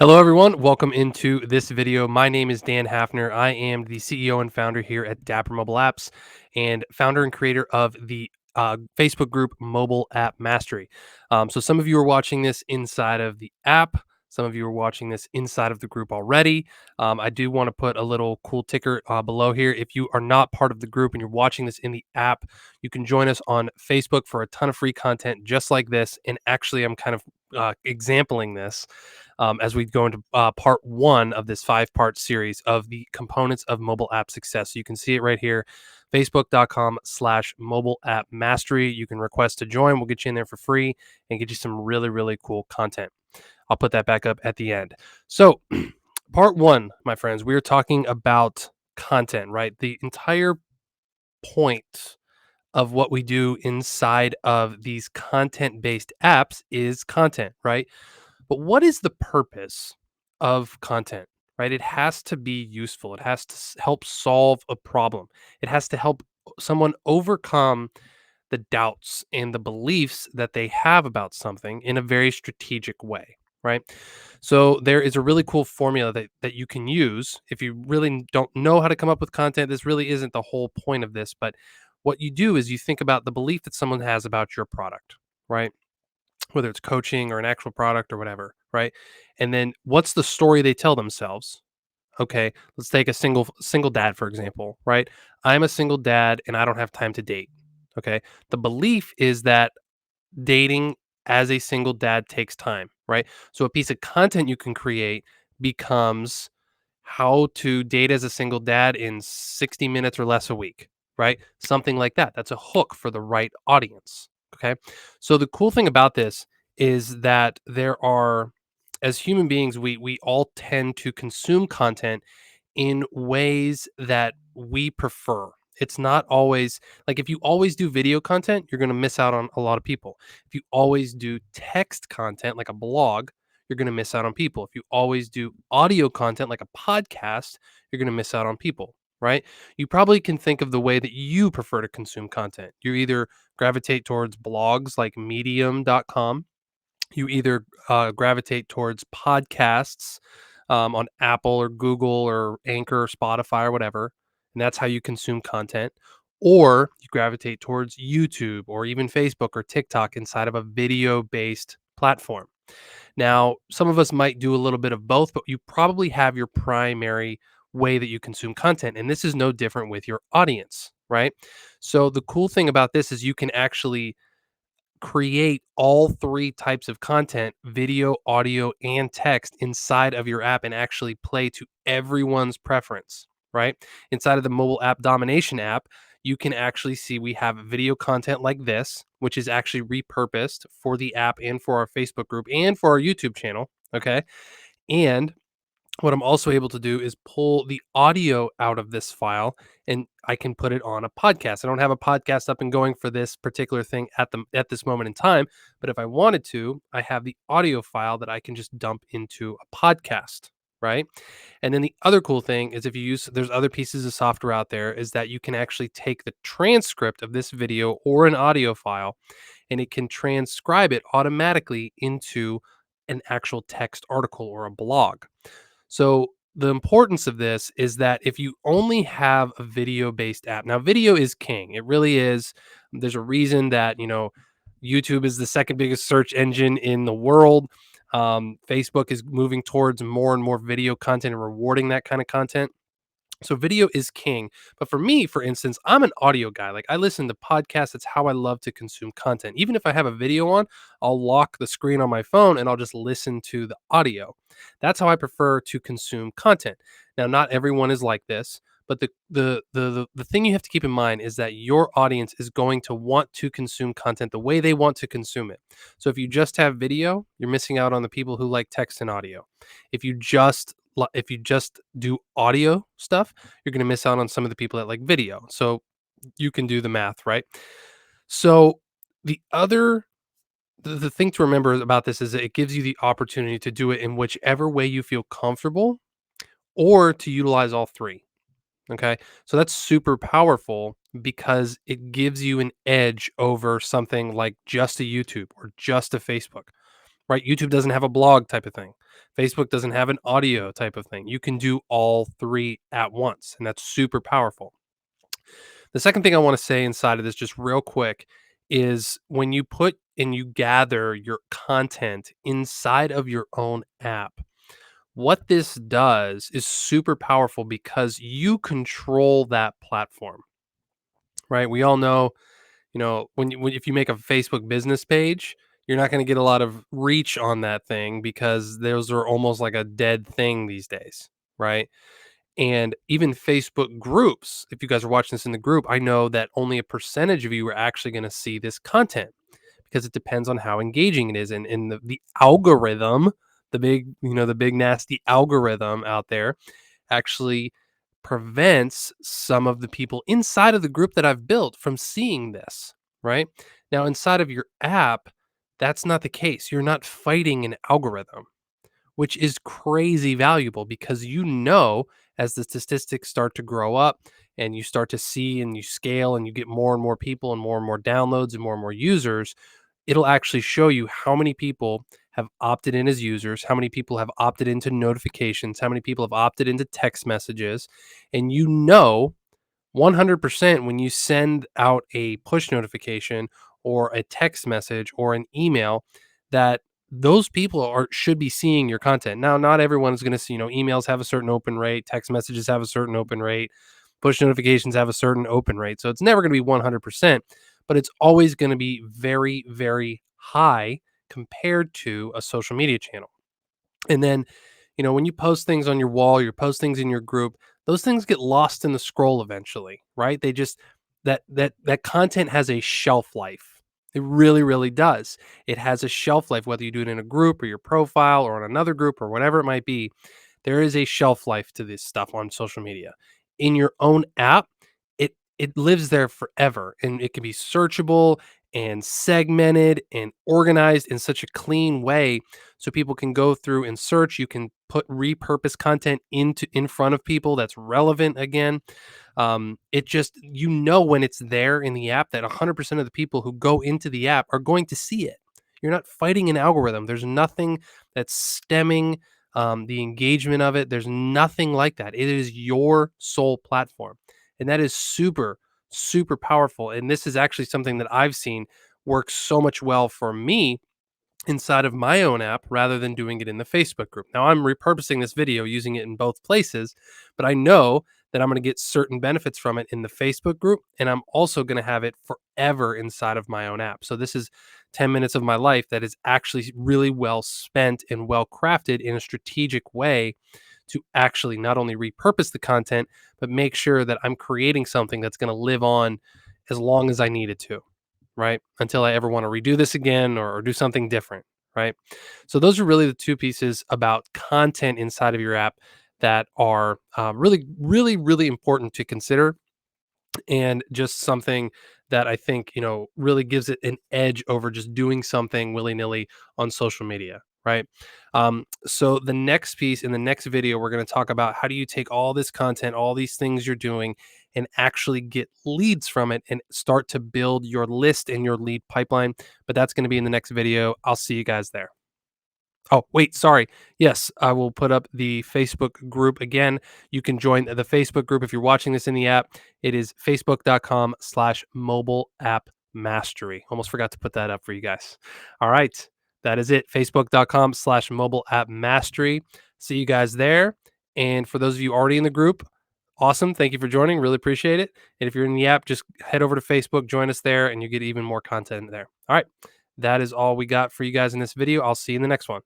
Hello, everyone. Welcome into this video. My name is Dan Hafner. I am the CEO and founder here at Dapper Mobile Apps and founder and creator of the Facebook group Mobile App Mastery. So, some of you are watching this inside of the app. Some of you are watching this inside of the group already. I do want to put a little cool ticker below here. If you are not part of the group and you're watching this in the app, you can join us on Facebook for a ton of free content just like this. And actually, I'm kind of exampling this as we go into part one of this 5-part series of the components of mobile app success. So you can see it right here, facebook.com/mobile app mastery. You can request to join. We'll get you in there for free and get you some really, really cool content. I'll put that back up at the end. So, part one, my friends, we are talking about content, right? The entire point of what we do inside of these content based apps is content, right? But what is the purpose of content, right? It has to be useful. It has to help solve a problem. It has to help someone overcome the doubts and the beliefs that they have about something in a very strategic way, right? So there is a really cool formula that you can use if you really don't know how to come up with content. This really isn't the whole point of this, but what you do is you think about the belief that someone has about your product, right? Whether it's coaching or an actual product or whatever, right? And then what's the story they tell themselves? Okay, let's take a single dad for example, right? I'm a single dad and I don't have time to date. Okay? The belief is that dating as a single dad takes time, right? So a piece of content you can create becomes how to date as a single dad in 60 minutes or less a week, right? Something like that. That's a hook for the right audience. Okay. So the cool thing about this is that there are, as human beings, we all tend to consume content in ways that we prefer. It's not always like if you always do video content, you're going to miss out on a lot of people. If you always do text content like a blog, you're going to miss out on people. If you always do audio content like a podcast, you're going to miss out on people, right? You probably can think of the way that you prefer to consume content. You either gravitate towards blogs like medium.com, you either gravitate towards podcasts on Apple or Google or Anchor or Spotify or whatever, and that's how you consume content. Or you gravitate towards YouTube or even Facebook or TikTok inside of a video based platform. Now, some of us might do a little bit of both, but you probably have your primary way that you consume content. And this is no different with your audience, right? So, the cool thing about this is you can actually create all three types of content video, audio, and text inside of your app and actually play to everyone's preference, right? Inside of the mobile app domination app, you can actually see we have video content like this, which is actually repurposed for the app and for our Facebook group and for our YouTube channel. Okay. And what I'm also able to do is pull the audio out of this file and I can put it on a podcast. I don't have a podcast up and going for this particular thing at this moment in time, but if I wanted to, I have the audio file that I can just dump into a podcast, right? And then the other cool thing is if you use there's other pieces of software out there is that you can actually take the transcript of this video or an audio file and it can transcribe it automatically into an actual text article or a blog. So the importance of this is that if you only have a video based app, now video is king. It really is. There's a reason that, YouTube is the second biggest search engine in the world. Facebook is moving towards more and more video content and rewarding that kind of content. So video is king. But for me, for instance, I'm an audio guy. Like I listen to podcasts. It's how I love to consume content. Even if I have a video on, I'll lock the screen on my phone and I'll just listen to the audio. That's how I prefer to consume content. Now, not everyone is like this, but the thing you have to keep in mind is that your audience is going to want to consume content the way they want to consume it. So if you just have video, you're missing out on the people who like text and audio. If you just if you just do audio stuff, you're going to miss out on some of the people that like video. So you can do the math, right? So the other the thing to remember about this is that it gives you the opportunity to do it in whichever way you feel comfortable or to utilize all three. Okay. So that's super powerful because it gives you an edge over something like just a YouTube or just a Facebook, right? YouTube doesn't have a blog type of thing. Facebook doesn't have an audio type of thing. You can do all three at once, and that's super powerful. The second thing I want to say inside of this, just real quick, is when you put and you gather your content inside of your own app, what this does is super powerful because you control that platform, right? We all know, if you make a Facebook business page, you're not going to get a lot of reach on that thing because those are almost like a dead thing these days, right? And even Facebook groups, if you guys are watching this in the group, I know that only a percentage of you are actually going to see this content because it depends on how engaging it is. And the algorithm, the big nasty algorithm out there actually prevents some of the people inside of the group that I've built from seeing this, right? Now, inside of your app, that's not the case. You're not fighting an algorithm, which is crazy valuable because as the statistics start to grow up and you start to see and you scale and you get more and more people and more downloads and more users, it'll actually show you how many people have opted in as users, how many people have opted into notifications, how many people have opted into text messages, and 100% when you send out a push notification or a text message or an email that those people should be seeing your content. Now, not everyone is going to see, emails have a certain open rate, text messages have a certain open rate, push notifications have a certain open rate. So it's never going to be 100%, but it's always going to be very, very high compared to a social media channel. And then, when you post things on your wall, you post things in your group, those things get lost in the scroll eventually, right? They just that content has a shelf life. It really, really does. It has a shelf life, whether you do it in a group or your profile or on another group or whatever it might be. There is a shelf life to this stuff on social media. In your own app, it lives there forever and it can be searchable and segmented and organized in such a clean way so people can go through and search. You can put repurpose content in front of people that's relevant again. It just, when it's there in the app that 100% of the people who go into the app are going to see it. You're not fighting an algorithm. There's nothing that's stemming the engagement of it. There's nothing like that. It is your sole platform. And that is super, super powerful. And this is actually something that I've seen work so much well for me inside of my own app rather than doing it in the Facebook group. Now I'm repurposing this video using it in both places, but I know that I'm going to get certain benefits from it in the Facebook group and I'm also going to have it forever inside of my own app. So this is 10 minutes of my life that is actually really well spent and well crafted in a strategic way to actually not only repurpose the content but make sure that I'm creating something that's going to live on as long as I need it to, right? Until I ever want to redo this again or do something different, right? So those are really the two pieces about content inside of your app that are really, really, really important to consider and just something that I think, really gives it an edge over just doing something willy nilly on social media. Right. So the next piece in the next video, we're going to talk about how do you take all this content, all these things you're doing, and actually get leads from it and start to build your list and your lead pipeline. But that's going to be in the next video. I'll see you guys there. Oh, wait, sorry. Yes, I will put up the Facebook group again. You can join the Facebook group if you're watching this in the app. It is facebook.com/mobile app mastery. Almost forgot to put that up for you guys. All right. That is it. Facebook.com/mobile app mastery. See you guys there. And for those of you already in the group, awesome. Thank you for joining. Really appreciate it. And if you're in the app, just head over to Facebook, join us there, and you get even more content there. All right. That is all we got for you guys in this video. I'll see you in the next one.